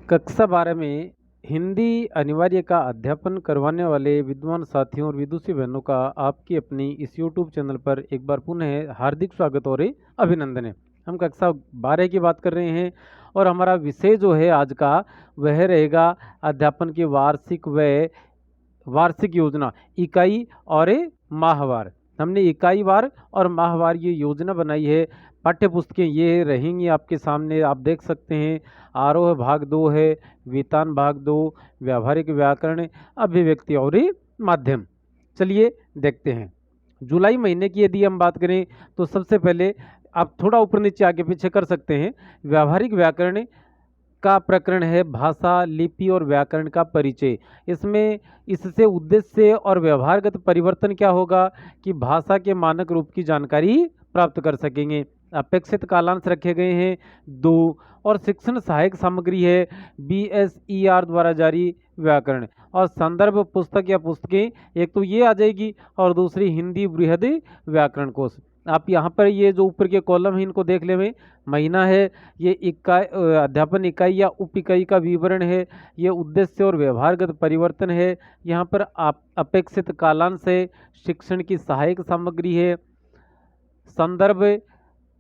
कक्षा 12 में हिंदी अनिवार्य का अध्यापन करवाने वाले विद्वान साथियों और विदुषी बहनों का आपकी अपनी इस यूट्यूब चैनल पर एक बार पुनः हार्दिक स्वागत और अभिनंदन है। हम कक्षा 12 की बात कर रहे हैं और हमारा विषय जो है आज का वह रहेगा अध्यापन की वार्षिक योजना इकाई और माहवार। हमने इकाई वार और माहवार ये योजना बनाई है। पाठ्य पुस्तकें ये रहेंगी आपके सामने, आप देख सकते हैं। आरोह भाग 2 है, वितान भाग 2, व्यावहारिक व्याकरण, अभिव्यक्ति और माध्यम। चलिए देखते हैं। जुलाई महीने की यदि हम बात करें तो सबसे पहले आप थोड़ा ऊपर नीचे आगे पीछे कर सकते हैं। व्यावहारिक व्याकरण का प्रकरण है भाषा, लिपि और व्याकरण का परिचय। इससे उद्देश्य और व्यवहारगत परिवर्तन क्या होगा कि भाषा के मानक रूप की जानकारी प्राप्त कर सकेंगे। अपेक्षित कालांश रखे गए हैं 2 और शिक्षण सहायक सामग्री है BSER द्वारा जारी व्याकरण और संदर्भ पुस्तक या पुस्तकें, एक तो ये आ जाएगी और दूसरी हिंदी बृहद व्याकरण कोश। आप यहाँ पर ये जो ऊपर के कॉलम है इनको देख लें। महीना है, ये इकाई अध्यापन इकाई या उप इकाई का विवरण है, ये उद्देश्य और व्यवहारगत परिवर्तन है। यहाँ पर आप अपेक्षित कालांश है, शिक्षण की सहायक सामग्री है, संदर्भ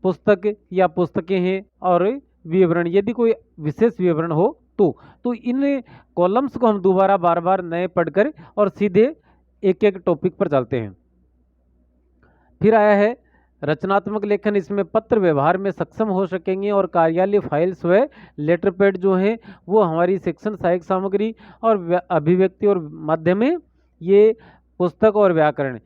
पुस्तक या पुस्तकें हैं और विवरण यदि कोई विशेष विवरण हो तो इन कॉलम्स को हम दोबारा बार बार नए पढ़कर और सीधे एक एक टॉपिक पर चलते हैं। फिर आया है रचनात्मक लेखन। इसमें पत्र व्यवहार में सक्षम हो सकेंगे और कार्यालय फाइल्स व लेटर पैड जो हैं वो हमारी शिक्षण सहायक सामग्री और अभिव्यक्ति और माध्यम में ये पुस्तक और व्याकरण।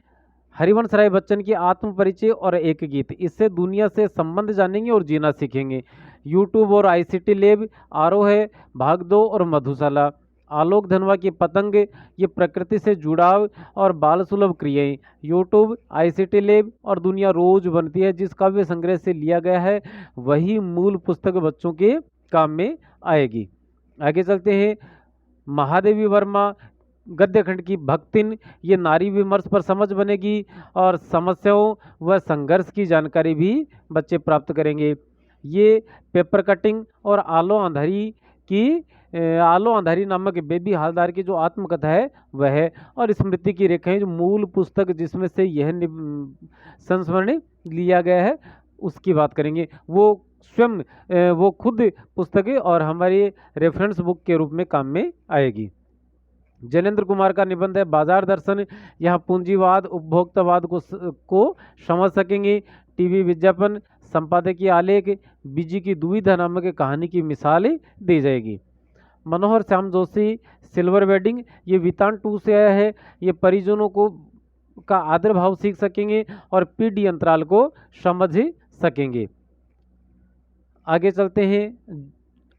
हरिवंश राय बच्चन की आत्म परिचय और एक गीत, इससे दुनिया से संबंध जानेंगे और जीना सीखेंगे। यूट्यूब और ICT लैब, आरोह है भाग 2 और मधुशाला। आलोक धनवा की पतंग, ये प्रकृति से जुड़ाव और बाल सुलभ क्रियाएं। यूट्यूब, ICT लैब और दुनिया रोज बनती है, जिस काव्य संग्रह से लिया गया है वही मूल पुस्तक बच्चों के काम में आएगी। आगे चलते हैं। महादेवी वर्मा गद्य खंड की भक्तिन, ये नारी विमर्श पर समझ बनेगी और समस्याओं व संघर्ष की जानकारी भी बच्चे प्राप्त करेंगे। ये पेपर कटिंग और आलो अंधारी नामक बेबी हालदार की जो आत्मकथा है वह है, और स्मृति की रेखाएं जो मूल पुस्तक जिसमें से यह संस्मरण लिया गया है उसकी बात करेंगे। वो स्वयं वो खुद पुस्तकें और हमारी रेफरेंस बुक के रूप में काम में आएगी। जैनेन्द्र कुमार का निबंध है बाजार दर्शन, यहाँ पूंजीवाद उपभोक्तावाद को समझ सकेंगे। टीवी विज्ञापन, संपादकीय आलेख, बीजी की दुविधा नामक कहानी की मिसाल दी जाएगी। मनोहर श्याम जोशी सिल्वर वेडिंग, ये वितान 2 से आया है। ये परिजनों का आदर भाव सीख सकेंगे और पीढ़ी अंतराल को समझ सकेंगे। आगे चलते हैं।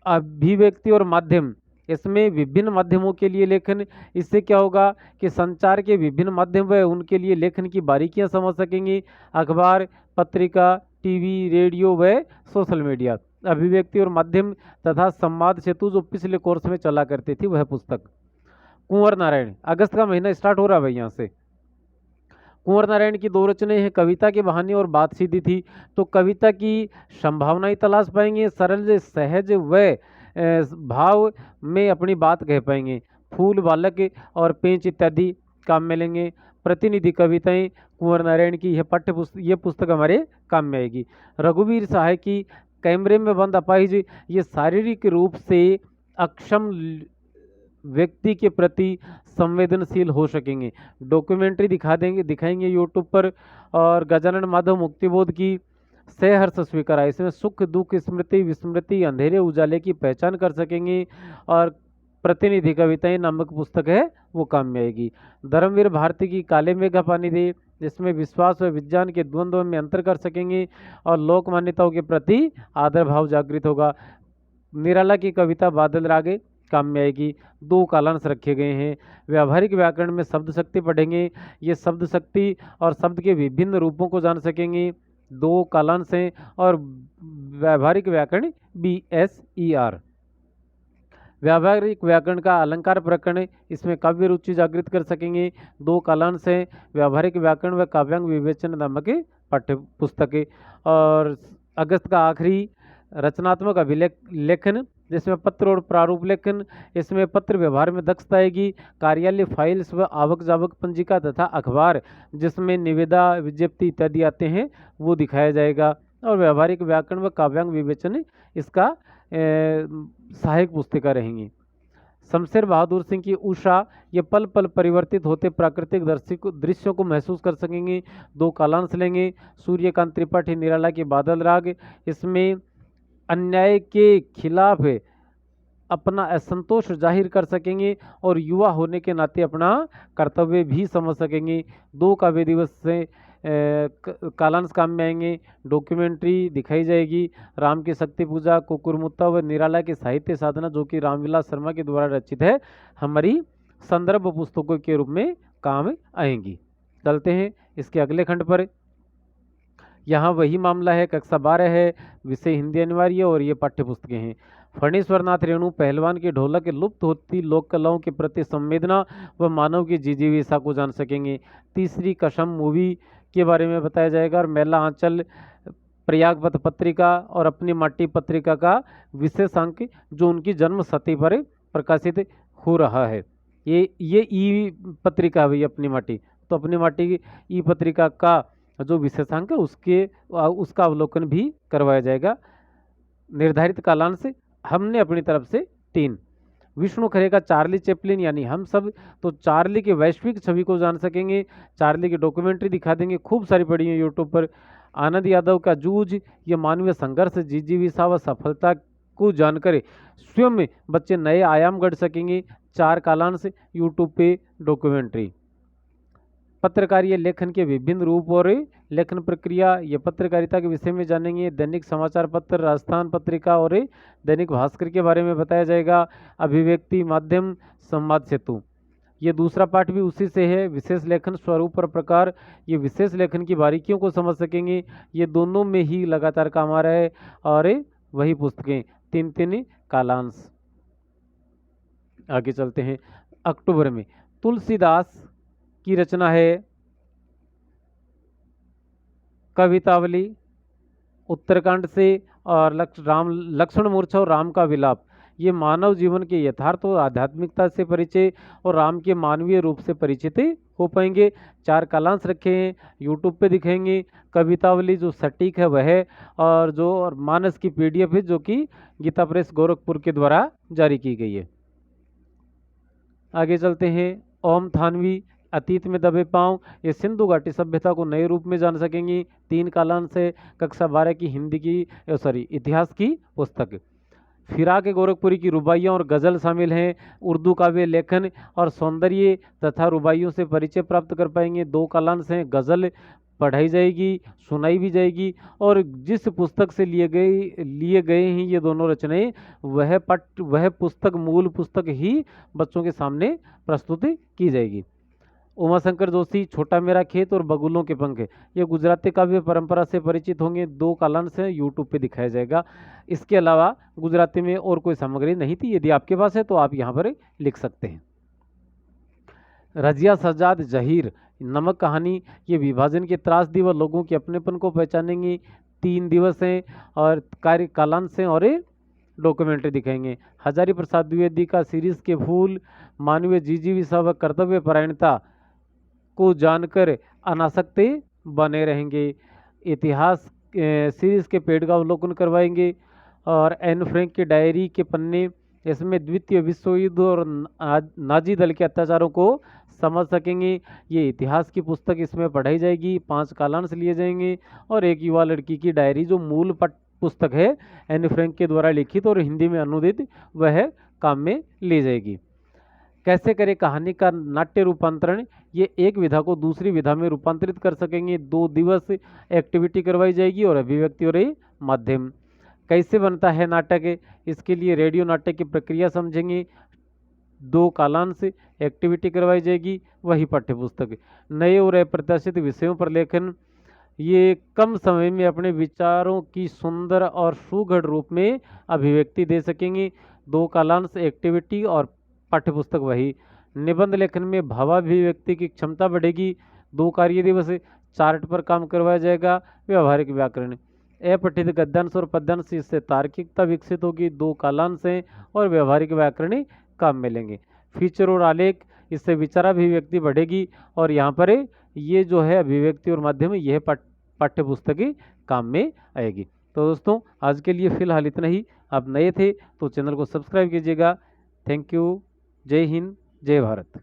अभिव्यक्ति और माध्यम, इसमें विभिन्न माध्यमों के लिए लेखन। इससे क्या होगा कि संचार के विभिन्न माध्यम व उनके लिए लेखन की बारीकियां समझ सकेंगे। अखबार, पत्रिका, टीवी, रेडियो व सोशल मीडिया। अभिव्यक्ति और माध्यम तथा संवाद सेतु जो पिछले कोर्स में चला करती थी वह पुस्तक। कुंवर नारायण, अगस्त का महीना स्टार्ट हो रहा है भाई यहाँ से। कुंवर नारायण की 2 रचनाएं हैं, कविता के बहाने और बात सीधी थी। तो कविता की संभावनाएं तलाश पाएंगे, सरल सहज व भाव में अपनी बात कह पाएंगे। फूल, बालक और पेंच इत्यादि काम में लेंगे। प्रतिनिधि कविताएं कुंवर नारायण की यह पुस्तक हमारे काम में आएगी। रघुवीर सहाय की कैमरे में बंद अपाहिज, ये शारीरिक रूप से अक्षम व्यक्ति के प्रति संवेदनशील हो सकेंगे। डॉक्यूमेंट्री दिखाएंगे यूट्यूब पर। और गजानन माधव मुक्तिबोध की सहर्ष स्वीकारा, इसमें सुख दुख स्मृति विस्मृति अंधेरे उजाले की पहचान कर सकेंगे। और प्रतिनिधि कविताएं नामक पुस्तक है वो काम में आएगी। धर्मवीर भारती की काले मेघा पानी दे, जिसमें विश्वास व विज्ञान के द्वंद्व में अंतर कर सकेंगे और लोक मान्यताओं के प्रति आदर भाव जागृत होगा। निराला की कविता बादल रागे काम में आएगी। 2 कालांश रखे गए हैं। व्यावहारिक व्याकरण में शब्द शक्ति पढ़ेंगे, ये शब्द शक्ति और शब्द के विभिन्न रूपों को जान सकेंगे। 2 कालांश हैं। और व्यावहारिक व्याकरण BSER। व्यावहारिक व्याकरण का अलंकार प्रकरण, इसमें काव्य रुचि जागृत कर सकेंगे। 2 कालांश हैं। व्यावहारिक व्याकरण व काव्यांग विवेचन नामक पाठ्य पुस्तकें। और अगस्त का आखिरी रचनात्मक अभिलेखन जिसमें पत्र और प्रारूप लेखन, इसमें पत्र व्यवहार में दक्षता आएगी। कार्यालय फाइल्स व आवक जावक पंजिका तथा अखबार जिसमें निविदा विज्ञप्ति इत्यादि आते हैं वो दिखाया जाएगा। और व्यवहारिक व्याकरण व काव्यांग विवेचन इसका सहायक पुस्तिका रहेंगी। शमशेर बहादुर सिंह की उषा, ये पल पल परिवर्तित होते प्राकृतिक दृश्यों को महसूस कर सकेंगे। 2 कालांश लेंगे। सूर्यकांत त्रिपाठी निराला के बादल राग, इसमें अन्याय के खिलाफ अपना असंतोष जाहिर कर सकेंगे और युवा होने के नाते अपना कर्तव्य भी समझ सकेंगे। 2 काव्य दिवस से कालांश काम में आएंगे। डॉक्यूमेंट्री दिखाई जाएगी। राम की शक्ति पूजा, कुकुरमुत्ता व निराला की साहित्य साधना जो कि रामविलास शर्मा के द्वारा रचित है, हमारी संदर्भ पुस्तकों के रूप में काम आएंगी। चलते हैं इसके अगले खंड पर। यहाँ वही मामला है, कक्षा 12 है, विषय हिंदी अनिवार्य और ये पाठ्य पुस्तकें हैं। फणीश्वरनाथ रेणु पहलवान की ढोलक लुप्त होती लोक कलाओं के प्रति संवेदना व मानव की जिजीविषा को जान सकेंगे। तीसरी कसम मूवी के बारे में बताया जाएगा। और मेला आंचल प्रयागपत पत्रिका और अपनी माटी पत्रिका का विशेषांक जो उनकी जन्म शती पर प्रकाशित हो रहा है। ये ई पत्रिका है अपनी माटी, तो अपनी माटी की ई पत्रिका का जो विशेषांक है उसका अवलोकन भी करवाया जाएगा। निर्धारित कालांश हमने अपनी तरफ से 3। विष्णु खरे का चार्ली चैपलिन यानी हम सब, तो चार्ली के वैश्विक छवि को जान सकेंगे। चार्ली की डॉक्यूमेंट्री दिखा देंगे, खूब सारी पड़ी है यूट्यूब पर। आनंद यादव का जूझ, ये मानवीय संघर्ष, जिजीविषा व सफलता को जानकर स्वयं बच्चे नए आयाम गढ़ सकेंगे। 4 कालांश यूट्यूब पे डॉक्यूमेंट्री। पत्रकारीय लेखन के विभिन्न रूप और लेखन प्रक्रिया, ये पत्रकारिता के विषय में जानेंगे। दैनिक समाचार पत्र, राजस्थान पत्रिका और दैनिक भास्कर के बारे में बताया जाएगा। अभिव्यक्ति माध्यम, संवाद सेतु, ये दूसरा पाठ भी उसी से है। विशेष लेखन, स्वरूप और प्रकार, ये विशेष लेखन की बारीकियों को समझ सकेंगे। ये दोनों में ही लगातार काम आ रहा है। और वही पुस्तकें 3 कालांश। आगे चलते हैं। अक्टूबर में तुलसीदास की रचना है कवितावली उत्तरकांड से, और लक्ष्मण मूर्छा और राम का विलाप, ये मानव जीवन के यथार्थ और आध्यात्मिकता से परिचय और राम के मानवीय रूप से परिचित हो पाएंगे। 4 कालांश रखे हैं, यूट्यूब पे दिखेंगे। कवितावली जो सटीक है वह है, और जो मानस की पीडीएफ है जो कि गीता प्रेस गोरखपुर के द्वारा जारी की गई है। आगे चलते हैं। ओम थानवी, अतीत में दबे पांव, ये सिंधु घाटी सभ्यता को नए रूप में जान सकेंगी। 3 कालांश से कक्षा 12 की हिंदी की इतिहास की पुस्तक। फिराक गोरखपुरी की रुबाइयाँ और गज़ल शामिल हैं। उर्दू काव्य लेखन और सौंदर्य तथा रुबाइयों से परिचय प्राप्त कर पाएंगे। 2 कालांश हैं। गज़ल पढ़ाई जाएगी, सुनाई भी जाएगी, और जिस पुस्तक से लिए गए हैं ये दोनों रचनाएं, वह पुस्तक मूल पुस्तक ही बच्चों के सामने प्रस्तुत की जाएगी। उमाशंकर जोशी, छोटा मेरा खेत और बगुलों के पंख, ये गुजराती काव्य परंपरा से परिचित होंगे। 2 कालांश हैं, यूट्यूब पे दिखाया जाएगा। इसके अलावा गुजराती में और कोई सामग्री नहीं थी, यदि आपके पास है तो आप यहाँ पर लिख सकते हैं। रजिया सजाद जहीर, नमक कहानी, ये विभाजन के त्रासदी व लोगों के अपनेपन को पहचानेंगी। 3 दिवस हैं और कार्य कालांश हैं और डॉक्यूमेंट्री दिखाएंगे। हजारी प्रसाद द्विवेदी का सीरीज के फूल, मानवीय जिजीविषा व कर्तव्य परायणता को जानकर अनासक्त बने रहेंगे। इतिहास सीरीज के पेड़ का अवलोकन करवाएंगे। और एन फ्रैंक की डायरी के पन्ने, इसमें द्वितीय विश्व युद्ध और नाजी दल के अत्याचारों को समझ सकेंगे। ये इतिहास की पुस्तक इसमें पढ़ाई जाएगी। 5 कालांश लिए जाएंगे। और एक युवा लड़की की डायरी जो मूल पुस्तक है एन फ्रैंक के द्वारा लिखित और हिंदी में अनुदित, वह काम में ली जाएगी। कैसे करें कहानी का नाट्य रूपांतरण, ये एक विधा को दूसरी विधा में रूपांतरित कर सकेंगे। 2 दिवस एक्टिविटी करवाई जाएगी। और अभिव्यक्ति और माध्यम, कैसे बनता है नाटक, इसके लिए रेडियो नाटक की प्रक्रिया समझेंगे। 2 कालांश एक्टिविटी करवाई जाएगी। वही पाठ्यपुस्तक। नए और अप्रत्याशित विषयों पर लेखन, ये कम समय में अपने विचारों की सुंदर और सुघड़ रूप में अभिव्यक्ति दे सकेंगे। 2 कालांश एक्टिविटी और पाठ्यपुस्तक वही। निबंध लेखन में भावाभिव्यक्ति की क्षमता बढ़ेगी। 2 कार्य दिवस चार्ट पर काम करवाया जाएगा। व्यवहारिक व्याकरण, अपठित गद्यांश और पद्यांश, इससे तार्किकता विकसित होगी, 2 कालांश हैं और व्यवहारिक व्याकरणी काम मिलेंगे। फीचर और आलेख, इससे विचाराभिव्यक्ति बढ़ेगी और यहाँ पर ये जो है अभिव्यक्ति और माध्यम यह पाठ्य पुस्तक काम में आएगी। तो दोस्तों आज के लिए फिलहाल इतना ही। आप नए थे तो चैनल को सब्सक्राइब कीजिएगा। Thank you. जय हिंद, जय भारत।